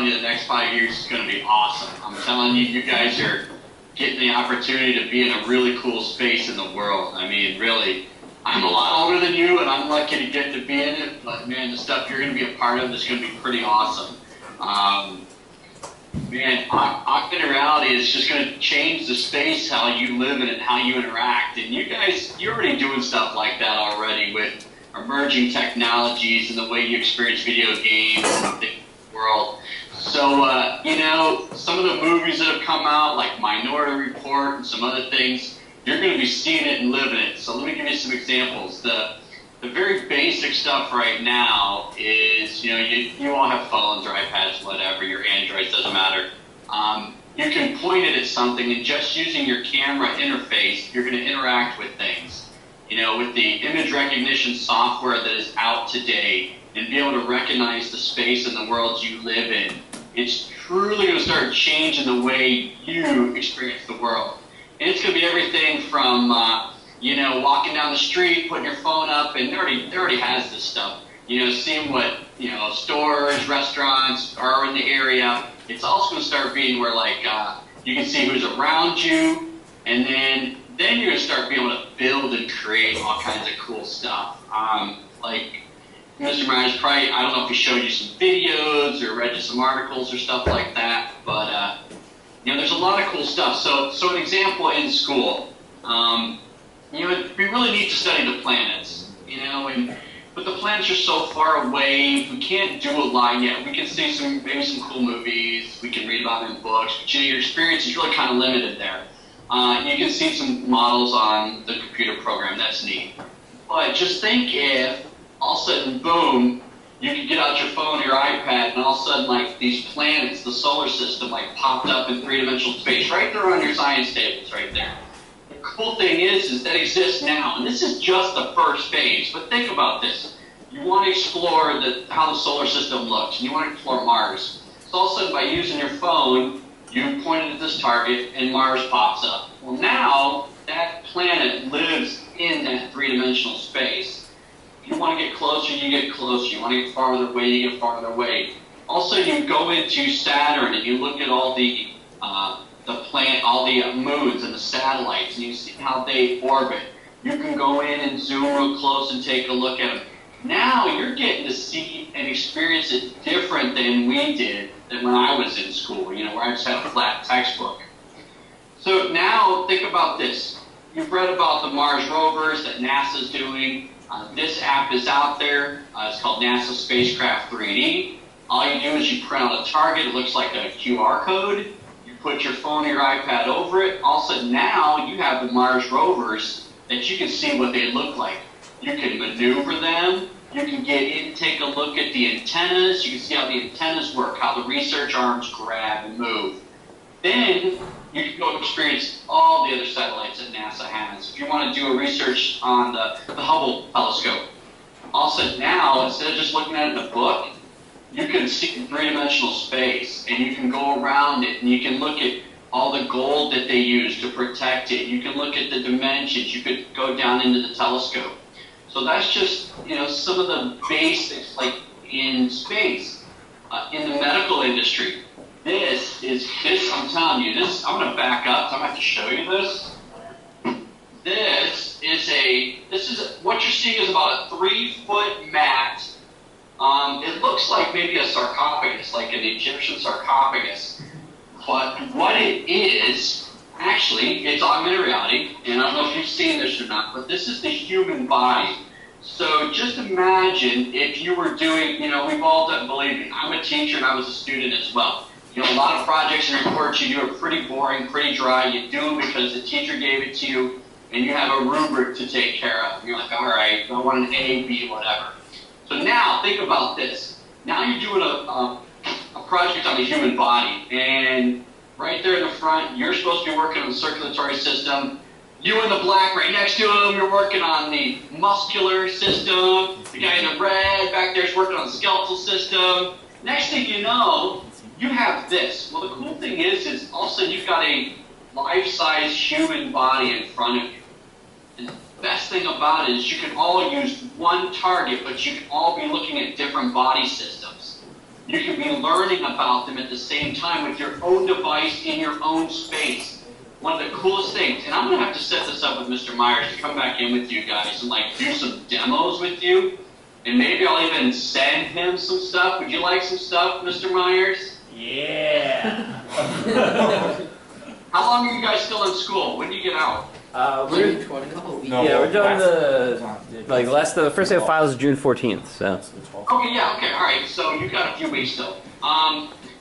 telling you the next 5 years is going to be awesome. I'm telling you, you guys are getting the opportunity to be in a really cool space in the world. I mean, really, I'm a lot older than you, and I'm lucky to get to be in it, but man, the stuff you're going to be a part of is going to be pretty awesome. Man, augmented reality is just going to change the space, how you live in it, how you interact. And you guys, you're already doing stuff like that already with emerging technologies and the way you experience video games and the world. So, you know, some of the movies that have come out, like Minority Report and some other things, you're going to be seeing it and living it. So let me give you some examples. The very basic stuff right now is, you know, you all have phones or iPads, whatever, your Androids, doesn't matter. You can point it at something, and just using your camera interface, you're going to interact with things. You know, with the image recognition software that is out today, and be able to recognize the space and the world you live in, it's truly going to start changing the way you experience the world. And it's going to be everything from, you know, walking down the street, putting your phone up, and it already has this stuff. You know, seeing what, you know, stores, restaurants are in the area. It's also going to start being where, like, you can see who's around you, and then you're going to start being able to build and create all kinds of cool stuff. Like, Mr. Myers probably, I don't know if he showed you some videos or read you some articles or stuff like that, but, you know, there's a lot of cool stuff. So an example in school, you know, it'd be really neat to study the planets, you know, but the planets are so far away, we can't do a lot yet. We can see maybe some cool movies, we can read about them in books, but you know, your experience is really kind of limited there. You can see some models on the computer program, that's neat. But just think if, all of a sudden, boom, you could get out your phone or your iPad, and all of a sudden, like, these planets, the solar system, like, popped up in three-dimensional space right there on your science tables right there. The cool thing is that exists now, and this is just the first phase, but think about this. You want to explore how the solar system looks, and you want to explore Mars. So all of a sudden, by using your phone, you point it at this target, and Mars pops up. Well, now, that planet lives in that three-dimensional space. If you want to get closer, you get closer. You want to get farther away, you get farther away. Also, you go into Saturn, and you look at all the moons and the satellites, and you see how they orbit. You can go in and zoom real close and take a look at them. Now you're getting to see and experience it different than we did than when I was in school, you know, where I just had a flat textbook. So now think about this. You've read about the Mars rovers that NASA's doing. This app is out there. It's called NASA Spacecraft 3D. All you do is you print out a target. It looks like a QR code. You put your phone or your iPad over it. All of a sudden now you have the Mars rovers that you can see what they look like. You can maneuver them. You can get in, take a look at the antennas. You can see how the antennas work, how the research arms grab and move. Then you can go experience all the other satellites that NASA has. If you want to do a research on the Hubble telescope, also now, instead of just looking at it in a book, you can see three-dimensional space, and you can go around it, and you can look at all the gold that they use to protect it. You can look at the dimensions. You could go down into the telescope. So that's just, you know, some of the basics, like in space, in the medical industry. This, I'm telling you, I'm going to back up, so I'm going to have to show you this. What you're seeing is about a 3-foot mat. It looks like maybe a sarcophagus, like an Egyptian sarcophagus. But what it is, actually, it's augmented reality, and I don't know if you've seen this or not, but this is the human body. So just imagine if you were doing, you know, we've all done, believe me, I'm a teacher and I was a student as well. You know, a lot of projects and reports you do are pretty boring, pretty dry. You do them because the teacher gave it to you, and you have a rubric to take care of. And you're like, all right, I want an A, B, whatever. So now, think about this. Now you're doing a project on the human body, and right there in the front, you're supposed to be working on the circulatory system. You in the black right next to him, you're working on the muscular system. The guy in the red back there is working on the skeletal system. Next thing you know, you have this. Well, the cool thing is all of a sudden you've got a life-size human body in front of you. And the best thing about it is you can all use one target, but you can all be looking at different body systems. You can be learning about them at the same time with your own device in your own space. One of the coolest things, and I'm going to have to set this up with Mr. Myers to come back in with you guys and like do some demos with you. And maybe I'll even send him some stuff. Would you like some stuff, Mr. Myers? Yeah. How long are you guys still in school? When do you get out? We're 20 couple weeks. yeah, we're doing the first day of files is June 14th. So. Okay, yeah, okay, all right. So you've got a few weeks still.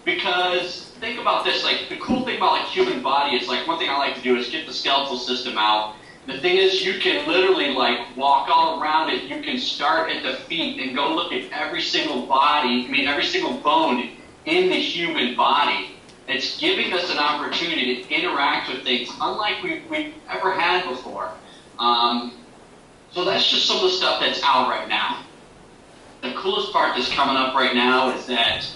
Because think about this, like the cool thing about like human body is like one thing I like to do is get the skeletal system out. The thing is you can literally like walk all around it. You can start at the feet and go look at every single body, every single bone in the human body. It's giving us an opportunity to interact with things unlike we've ever had before. So that's just some of the stuff that's out right now. The coolest part that's coming up right now is that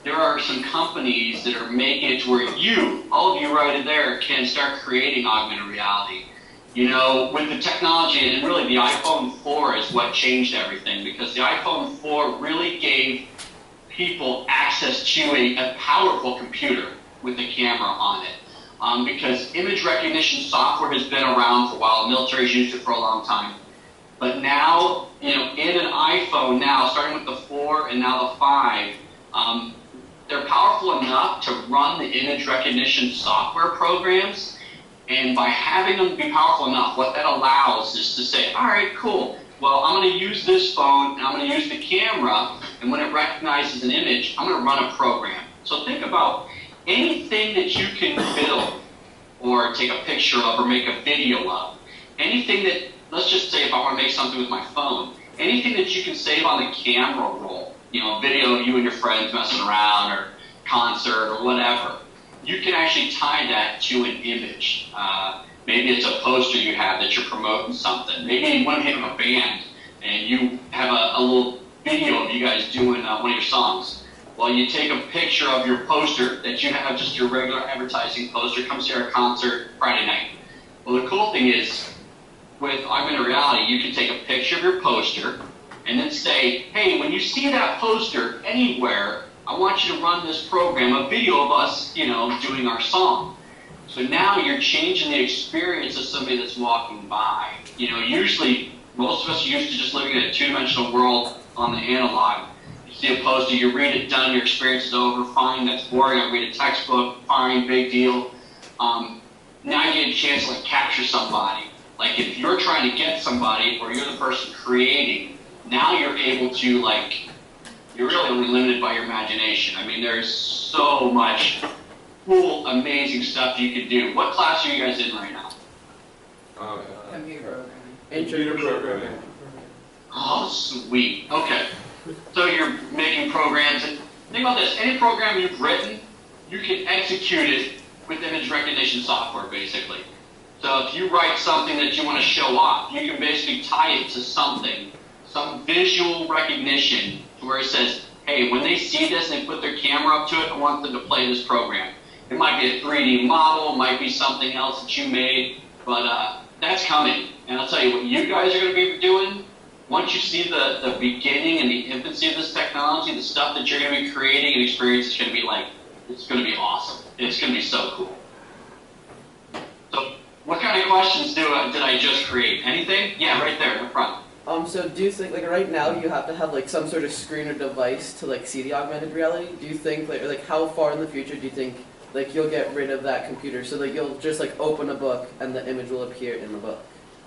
there are some companies that are making it to where you, all of you right there, can start creating augmented reality. You know, with the technology, and really the iPhone 4 is what changed everything, because the iPhone 4 really gave people access to a powerful computer with a camera on it. Because image recognition software has been around for a while. The military's used it for a long time. But now, you know, in an iPhone now, starting with the 4 and now the 5, they're powerful enough to run the image recognition software programs. And by having them be powerful enough, what that allows is to say, all right, cool. Well, I'm going to use this phone, and I'm going to use the camera, and when it recognizes an image, I'm going to run a program. So think about anything that you can build or take a picture of or make a video of. Anything that, let's just say if I want to make something with my phone, anything that you can save on the camera roll, you know, video of you and your friends messing around or concert or whatever, you can actually tie that to an image. Maybe it's a poster you have that you're promoting something. Maybe you want to hit a band and you have a little video of you guys doing one of your songs. Well, you take a picture of your poster that you have, just your regular advertising poster, comes to our concert Friday night. Well, the cool thing is, with augmented reality, you can take a picture of your poster and then say, hey, when you see that poster anywhere, I want you to run this program, a video of us, you know, doing our song. So now you're changing the experience of somebody that's walking by. You know, usually, most of us are used to just living in a two-dimensional world on the analog. You see a poster, you read it, done, your experience is over, fine, that's boring, I read a textbook, fine, big deal. Now you get a chance to like capture somebody. Like if you're trying to get somebody or you're the person creating, now you're able to like, you're really only limited by your imagination. I mean, there's so much cool, amazing stuff you can do. What class are you guys in right now? Computer programming. Computer programming. Oh, sweet. Okay. So you're making programs. And think about this. Any program you've written, you can execute it with image recognition software, basically. So if you write something that you want to show off, you can basically tie it to something, some visual recognition, to where it says, hey, when they see this and they put their camera up to it, I want them to play this program. It might be a 3D model, it might be something else that you made, but that's coming. And I'll tell you what you guys are going to be doing, once you see the beginning and the infancy of this technology, the stuff that you're going to be creating and experience is going to be like, it's going to be awesome. It's going to be so cool. So what kind of questions did I just create? Anything? Yeah, right there in the front. So do you think, like right now, you have to have like some sort of screen or device to like see the augmented reality? Do you think, like how far in the future do you think like you'll get rid of that computer so like you'll just like open a book and the image will appear in the book?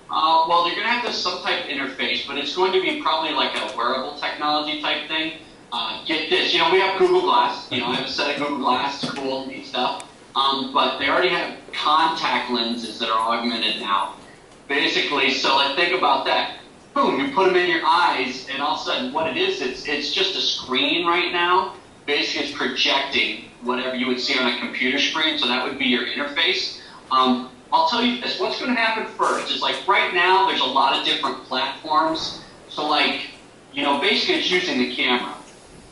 Well, they're going to have some type of interface, but it's going to be probably like a wearable technology type thing. Get this, you know, we have Google Glass. You know, I have a set of Google Glass, it's cool, neat stuff. But they already have contact lenses that are augmented now. Basically, so like think about that. Boom, you put them in your eyes, and all of a sudden what it is, it's just a screen right now. Basically, it's projecting whatever you would see on a computer screen, so that would be your interface. I'll tell you this, what's going to happen first is like right now there's a lot of different platforms. So like, you know, basically it's using the camera.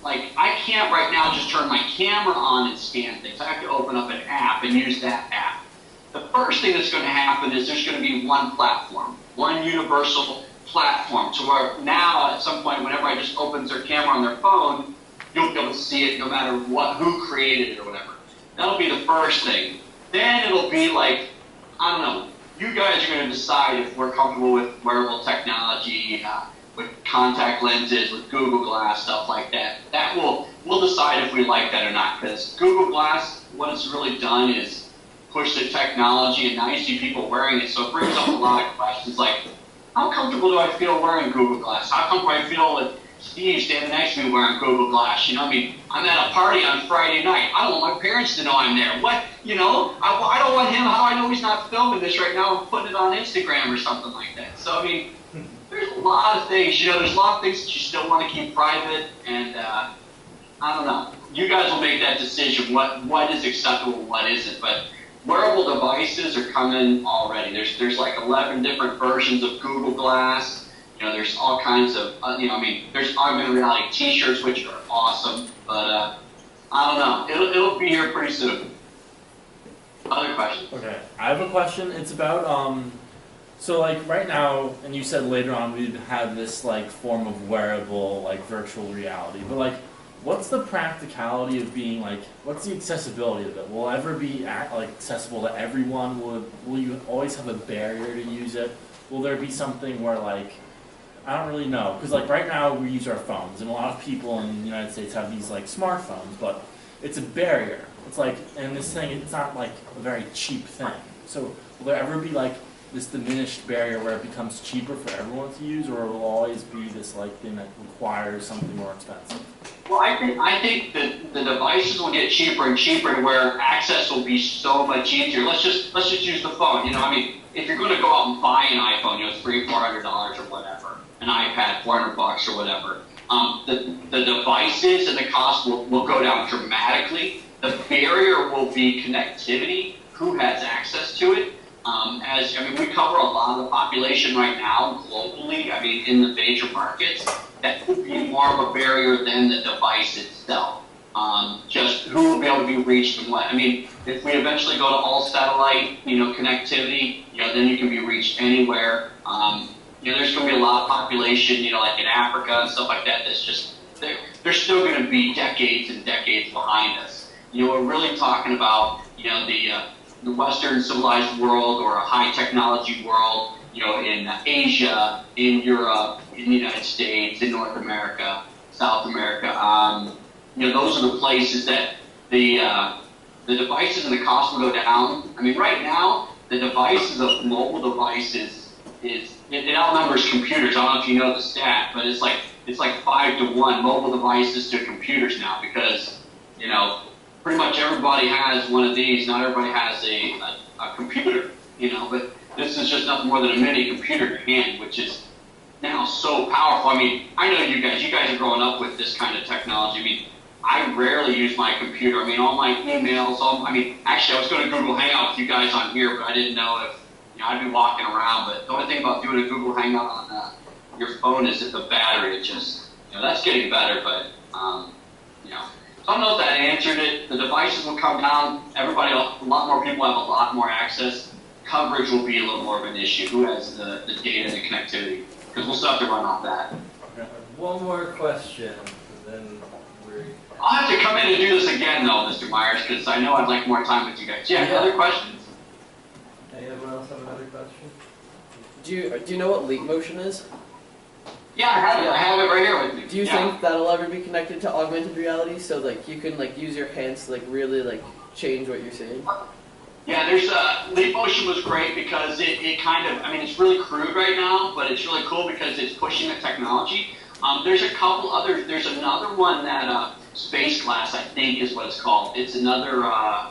Like I can't right now just turn my camera on and scan things. I have to open up an app and use that app. The first thing that's going to happen is there's going to be one platform, one universal platform, to where now at some point whenever I just opens their camera on their phone, you'll be able to see it no matter who created it or whatever. That'll be the first thing. Then it'll be like, I don't know, you guys are going to decide if we're comfortable with wearable technology, with contact lenses, with Google Glass, stuff like that. We'll decide if we like that or not, because Google Glass, what it's really done is push the technology, and now you see people wearing it, so it brings up a lot of questions like, how comfortable do I feel wearing Google Glass? How comfortable do I feel with Steve standing next to me wearing Google Glass? You know, I mean, I'm at a party on Friday night. I don't want my parents to know I'm there. What, you know, I don't want him, how I know he's not filming this right now and putting it on Instagram or something like that. So, I mean, there's a lot of things, you know, there's a lot of things that you still want to keep private, and I don't know. You guys will make that decision, what is acceptable and what isn't, but wearable devices are coming already. There's like 11 different versions of Google Glass. You know, there's all kinds of, you know, I mean, there's augmented reality T-shirts, which are awesome, but I don't know. It'll be here pretty soon. Other questions? Okay, I have a question. It's about, so like right now, and you said later on we'd have this like form of wearable, like virtual reality, but like, what's the practicality of being like, what's the accessibility of it? Will it ever be like accessible to everyone? Will you always have a barrier to use it? Will there be something where like, I don't really know, because like right now we use our phones, and a lot of people in the United States have these like smartphones, but it's a barrier. It's like, and this thing, it's not like a very cheap thing. So will there ever be like this diminished barrier where it becomes cheaper for everyone to use, or will it always be this like thing that requires something more expensive? Well, I think that the devices will get cheaper and cheaper to where access will be so much easier. Let's just use the phone. You know, I mean, if you're going to go out and buy an iPhone, you know, it's $300-$400 or whatever, an iPad, $400 or whatever. The devices and the cost will go down dramatically. The barrier will be connectivity. Who has access to it? We cover a lot of the population right now globally. I mean, in the major markets, that could be more of a barrier than the device itself. Just who will be able to be reached and what. I mean, if we eventually go to all satellite, you know, connectivity, you know, then you can be reached anywhere. You know, there's going to be a lot of population, you know, like in Africa and stuff like that. That's just they're still going to be decades and decades behind us. You know, we're really talking about, you know, the Western civilized world or a high technology world, you know, in Asia, in Europe, in the United States, in North America, South America. You know, those are the places that the devices and the cost will go down. I mean, right now, the devices of mobile devices it outnumbers computers. I don't know if you know the stat, but it's like 5-to-1 mobile devices to computers now, because, you know, pretty much everybody has one of these. Not everybody has a computer, you know, but this is just nothing more than a mini computer in your hand, which is now so powerful. I mean, I know you guys are growing up with this kind of technology. I mean, I rarely use my computer. I mean, all my emails, actually, I was going to Google Hangout with you guys on here, but I didn't know if, you know, I'd be walking around. But the only thing about doing a Google Hangout on your phone is that the battery, it just, you know, that's getting better, but, you know. So I don't know if that answered it. The devices will come down. A lot more people have a lot more access. Coverage will be a little more of an issue. Who has the data and the connectivity? Because we'll still have to run off that. Okay. One more question, and then I'll have to come in and do this again, though, Mr. Myers, because I know I'd like more time with you guys. Yeah, other questions? Anyone else have another question? Do you know what leap motion is? Yeah, I have it right here with me. Do you think that'll ever be connected to augmented reality, so like you can like use your hands to like really like change what you're seeing? Yeah, there's leap motion was great because it kind of, I mean, it's really crude right now, but it's really cool because it's pushing the technology. There's a couple others. There's another one that Space Glass, I think, is what it's called. It's another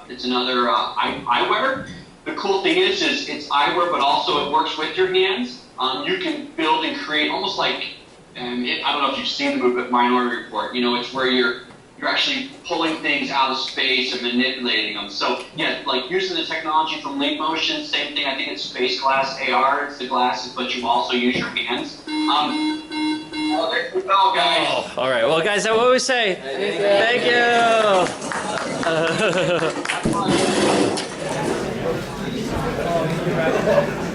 eyewear. The cool thing is it's eyewear, but also it works with your hands. You can build and create almost like, I don't know if you've seen the movie Minority Report. You know, it's where you're actually pulling things out of space and manipulating them. So yeah, like using the technology from Leap Motion, same thing. I think it's Space Glass AR. It's the glasses, but you also use your hands. Well, there we go, guys. Oh, all right. Well, guys, what we say? Thank you.